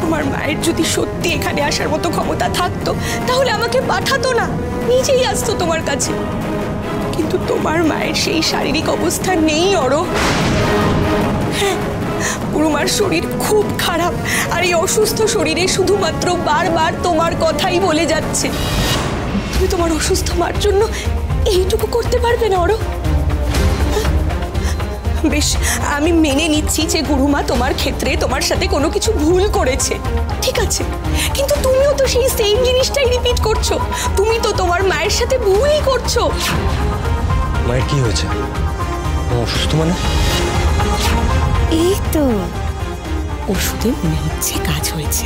তোমার মায়ের যদি সত্যি এখানে আসার মতো ক্ষমতা থাকতো তাহলে আমাকে পাঠাতো না, নিজেই আসতো তোমার কাছে। কিন্তু তোমার মায়ের সেই শারীরিক অবস্থা নেই অরো। হ্যাঁ, বুড়োমার শরীর খুব খারাপ, আর এই অসুস্থ শরীরে শুধুমাত্র বারবার তোমার কথাই বলে যাচ্ছে। তুমি তোমার অসুস্থ মার জন্য এইটুকু করতে পারবে না অরো? বেশ, আমি মেনে নিচ্ছি যে গুরুমা তোমার ক্ষেত্রে তোমার সাথে কোনো কিছু ভুল করেছে, ঠিক আছে, কিন্তু তুমিও তো সেই সেম জিনিসটাই রিপিট করছো। তুমি তো তোমার মায়ের সাথে ভুলই করছো। মায়ের কি হয়েছে? অসুস্থ মানে? এই তো ওষুধে মনে হচ্ছে কাজ হয়েছে,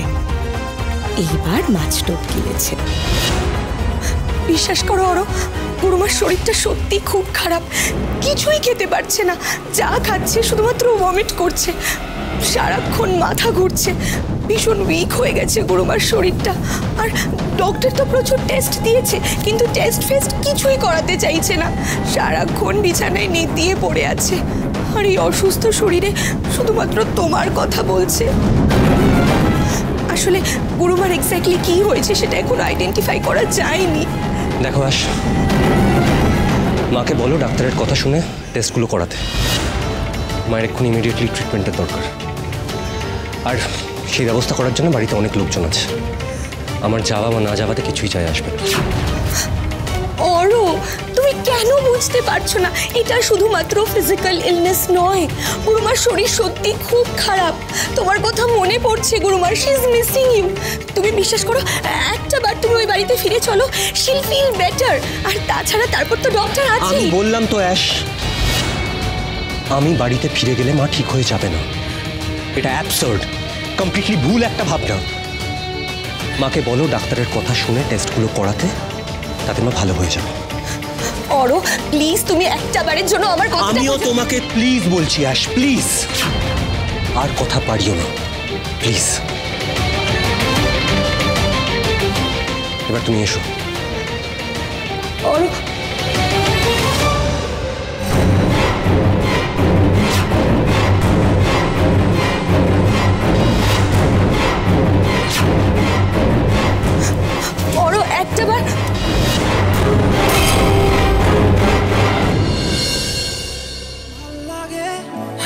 এইবার মাছ টোপ গিলেছে। বিশ্বাস করো অরো, বুড়োমার শরীরটা সত্যি খুব খারাপ, কিছুই খেতে পারছে না, যা খাচ্ছে শুধুমাত্র ভমিট করছে, সারাক্ষণ মাথা ঘুরছে, ভীষণ উইক হয়ে গেছে বুড়োমার শরীরটা। আর ডক্টর তো প্রচুর টেস্ট দিয়েছে, কিন্তু টেস্ট ফেস্ট কিছুই করাতে চাইছে না, সারাক্ষণ বিছানায় নেতিয়ে পড়ে আছে, আর এই অসুস্থ শরীরে শুধুমাত্র তোমার কথা বলছে। আসলে বুড়োমার এক্স্যাক্টলি কি হয়েছে সেটা এখন আইডেন্টিফাই করা যায়নি। দেখো আশ, মাকে বলো ডাক্তারের কথা শুনে টেস্টগুলো করাতে। মায়ের এক্ষুনি ইমিডিয়েটলি ট্রিটমেন্টের দরকার, আর সেই ব্যবস্থা করার জন্য বাড়িতে অনেক লোকজন আছে। আমার যাওয়া বা না যাওয়াতে কিছুই যায় আসবে না। অরো, তুমি কেন বুঝতে পারছো না? এটা শুধুমাত্র ফিজিক্যাল ইলনেস নয়, গুরুমার শরীর সত্যি খুব খারাপ, তোমার কথা মনে পড়ছে গুরুমার, শি ইজ মিসিং ইউ। তুমি বিশ্বাস করো, একটা বার তুমি ওই বাড়িতে ফিরে চলো, শি উইল ফিল বেটার। আর তাছাড়া তারপর তো ডক্টর আছে। আমি বললাম তো অ্যাশ, আমি বাড়িতে ফিরে গেলে মা ঠিক হয়ে যাবে না। এটা অ্যাবসার্ড, কমপ্লিটলি ভুল একটা ভাবনা। মাকে বলো ডাক্তারের কথা শুনে টেস্টগুলো করাতে, তাতে মা ভালো হয়ে যাবে। অরো প্লিজ, তুমি একটা বারের জন্য আমার কথা। আমিও তোমাকে প্লিজ বলছি অ্যাশ, প্লিজ আর কথা পারিও না, প্লিজ। এবার তুমি এসো। অরো, অরো একটা বার।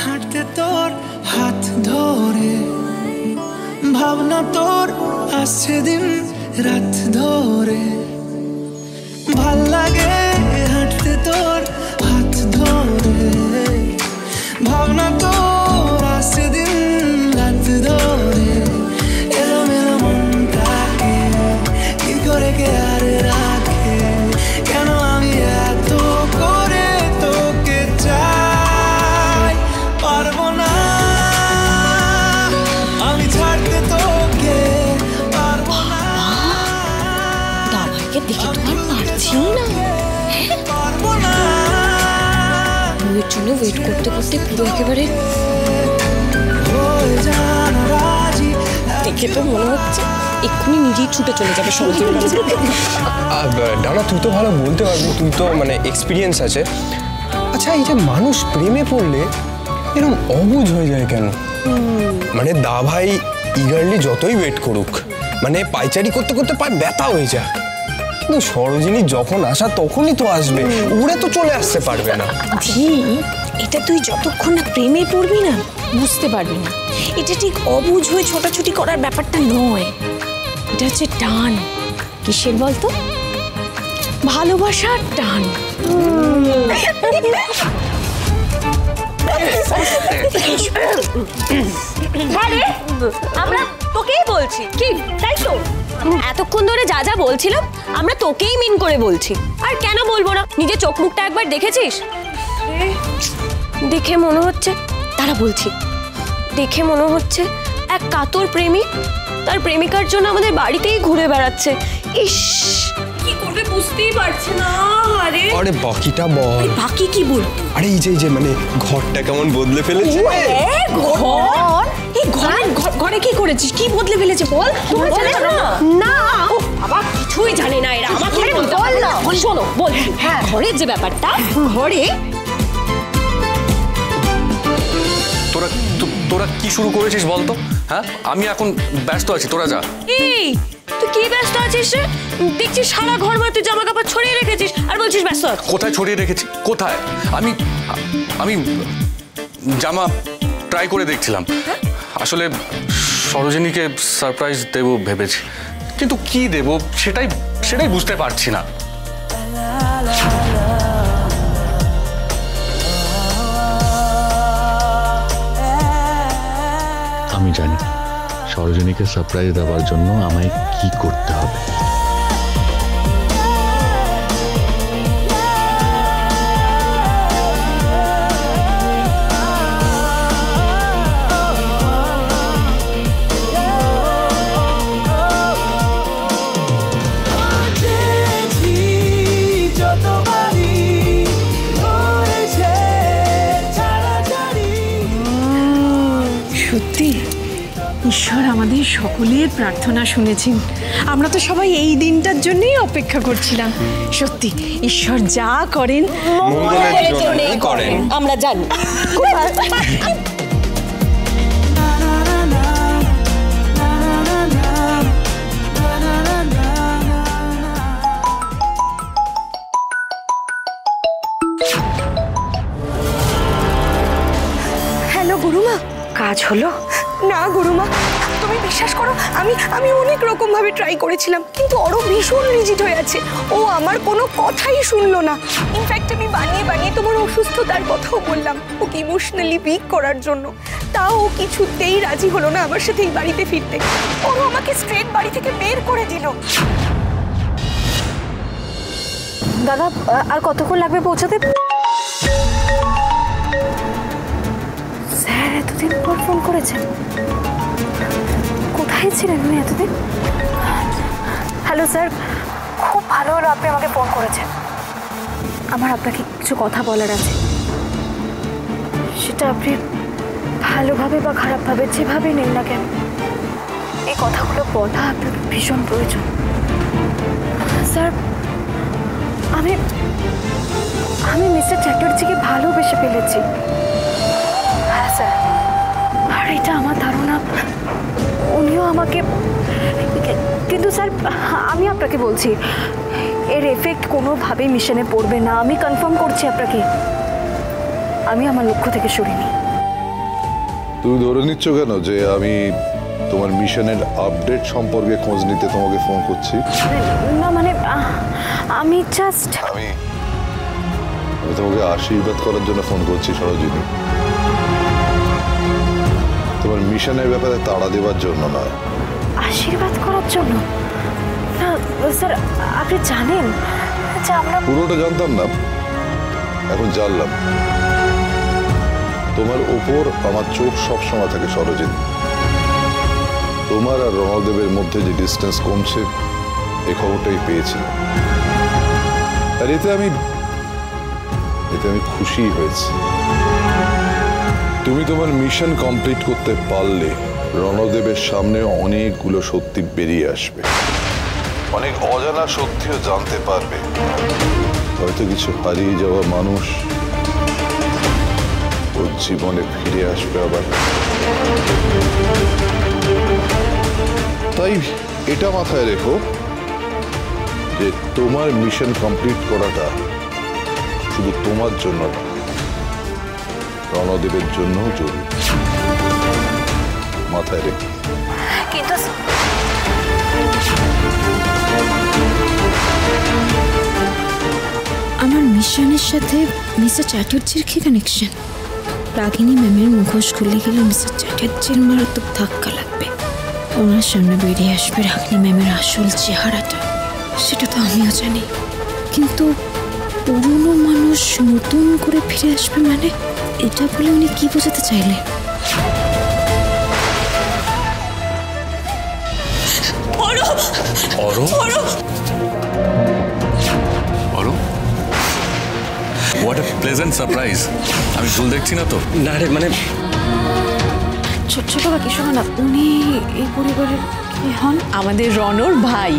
হাঁটতে তোর হাত ধরে, ভাবনা তোর আসছে দিন রাত ধরে, ভাল লাগে হাঁটতে তোর হাত ধরে, ভাবনা তোর আসছে দিন রাত ধরে, এলোমেলো মনটাকে কি করে কে আর রাখে, কেন আমি এত করে তোকে চাই, পারবো না আমি ছাড়তে তোকে, পারবো না। দাদাকে দেখে তো আর পারছি না, পারবো না। ওর জন্য ওয়েট করতে করতে পুরো একেবারে দেখে তো মনে হচ্ছে এক্ষুনি নিজেই ছুটে চলে যাবে সরোজের কাছে। ডানা, তুই তো ভালো বলতে পারবি, তুই তো মানে এক্সপিরিয়েন্স আছে। আচ্ছা, এই যে মানুষ প্রেমে পড়লে এরকম অবুঝ হয়ে যায় কেন? মানে দা ভাই ইগারলি যতই ওয়েট করুক, মানে পাইচারি করতে করতে পায়ে ব্যথা হয়ে যায়, কিন্তু সরোজিনী যখন আসা তখনই তো আসবে, উড়ে তো চলে আসতে পারবে না। এটা তুই যতক্ষণ না প্রেমে পড়বি না বুঝতে পারবি না। এটা ঠিক অবুঝ হয়ে ছোটাছুটি করার ব্যাপারটা নয়, এটা হচ্ছে টান। কিসের বলতো? ভালোবাসার টান। আমরা তোকেই বলছি কি, তাই তো? এতক্ষণ ধরে যা যা বলছিলাম আমরা তোকেই মিন করে বলছি, আর কেন বলবো না? নিজের চোখ মুখটা একবার দেখেছিস? দেখে মনে হচ্ছে, তারা বলছি, দেখে মনে হচ্ছে এক কাতর প্রেমিক তার প্রেমিকার জন্য আমাদের বাড়িতেই ঘুরে বেড়াচ্ছে। ইস, কি করবে বুঝতেই পারছে না। আরে বাকিটা বল। বাকি কি বল? আরে এই যে মানে ঘরটা কেমন বদলে ফেলেছে। ঘর? এই ঘরে কি করেছিস? কি বদলে ফেলেছে বল? না বাবা, কিছুই জানে না এরা। আমাকে বল না। শোনো বল, হ্যাঁ ঘরের যে ব্যাপারটা, ঘরে তোরা তোরা কি শুরু করেছিস বলতো? হ্যাঁ, আমি এখন ব্যস্ত আছি, তোরা যা। এই তুই কি ব্যস্ত আছিস রে? দেখছিস সারা ঘর ভর্তি জামা কাপড় ছড়িয়ে রেখেছিস আর বলছিস ব্যস্ত। কোথায় ছড়িয়ে রেখেছি? কোথায়? আমি আমি জামা ট্রাই করে দেখছিলাম। আসলে সরোজিনীকে সারপ্রাইজ দেবো ভেবেছি, কিন্তু কি দেবো সেটাই বুঝতে পারছি না। আমি জানি সরোজিনীকে সারপ্রাইজ দেওয়ার জন্য আমায় কি করতে হবে। সত্যি ঈশ্বর আমাদের সকলের প্রার্থনা শুনেছেন। আমরা তো সবাই এই দিনটার জন্যই অপেক্ষা করছিলাম। সত্যি ঈশ্বর যা করেন মঙ্গলের জন্যই করেন। আমরা জানি। হ্যালো গুরুমা, কাজ হলো? না গুরুমা, তুমি বিশ্বাস করো, আমি অনেক রকম ভাবে ট্রাই করেছিলাম, কিন্তু ওরও ভীষণ রিজিড হয়ে আছে। ও আমার কোনো কথাই শুনলো না। ইনফ্যাক্ট আমি বানিয়ে তোমার অসুস্থতার কথাও বললাম ওকে ইমোশনালি উইক করার জন্য, তাও ও কিছুতেই রাজি হলো না আমার সাথে এই বাড়িতে ফিরতে। ওরও আমাকে স্ট্রেট বাড়ি থেকে বের করে দিল। দাদা, আর কতক্ষণ লাগবে পৌঁছাতে? স্যার এতদিন পর ফোন করেছেন, কোথায় ছিলেন উনি এতদিন? হ্যালো স্যার, খুব ভালো হলো আপনি আমাকে ফোন করেছেন। আমার আপনাকে কিছু কথা বলার আছে, সেটা আপনি ভালোভাবে বা খারাপভাবে যেভাবেই নেন না কেন, এই কথাগুলো বলা আপনার ভীষণ প্রয়োজন। স্যার, আমি মিস্টার চ্যাটার্জিকে ভালোবেসে ফেলেছি। হ্যাঁ স্যার, আর এটা আমার ধারণা উনিও আমাকে, কিন্তু স্যার আমি আপনাকে বলছি এর এফেক্ট কোনোভাবেই মিশনে পড়বে না। আমি কনফার্ম করছি আপনাকে, আমি আমার লক্ষ্য থেকে সরিনি। তুমি ধরে নিচ্ছ কেন যে আমি তোমার মিশনের আপডেট সম্পর্কে খোঁজ নিতে তোমাকে ফোন করছি? না মানে আমি জাস্ট আমি তোমাকে আশীর্বাদ করার জন্য ফোন করছি সরোজিনী, তোমার মিশনের ব্যাপারে তাড়া দেওয়ার জন্য নয়। আশীর্বাদ করার জন্য? না স্যার, আপনি জানেন যে আমরা পুরোটা জানতাম না, এখন জানলাম। তোমার ওপর আমার চোখ সবসময় থাকে সরোজিনী। তোমার আর রণদেবের মধ্যে যে ডিস্টেন্স কমছে এই খবরটাই পেয়েছিলাম, আর এতে আমি খুশি হয়েছি। তুমি তোমার মিশন কমপ্লিট করতে পারলে রণদেবের সামনে অনেকগুলো সত্যি বেরিয়ে আসবে, অনেক অজানা সত্যিও জানতে পারবে। হয়তো কিছু হারিয়ে যাওয়া মানুষ ওর জীবনে ফিরে আসবে আবার। তাই এটা মাথায় রেখো যে তোমার মিশন কমপ্লিট করাটা শুধু তোমার জন্য না, রণদেবের জন্যও জরুরি। মাথায় রেখো। কিন্তু আমার মিশনের সাথে মিস্টার চ্যাটার্জির কি কানেকশন? রাগিনী ম্যামের মুখোশ খুলে গেলে মিস্টার চ্যাটার্জির মারাত্মক ধাক্কা লাগবে। ওনার সামনে বেরিয়ে আসবে রাগিনী ম্যামের আসল চেহারাটা, সেটা তো আমিও জানি। কিন্তু পুরনো মানুষ নতুন করে ফিরে আসবে মানে, এটা বলে উনি কি বোঝাতে চাইলেন? What a pleasant surprise. আমি ভুল দেখছি না তো? না রে, মানে ছোট বা কিছু না, উনি এই পরিবারের কি হন? আমাদের রণর ভাই।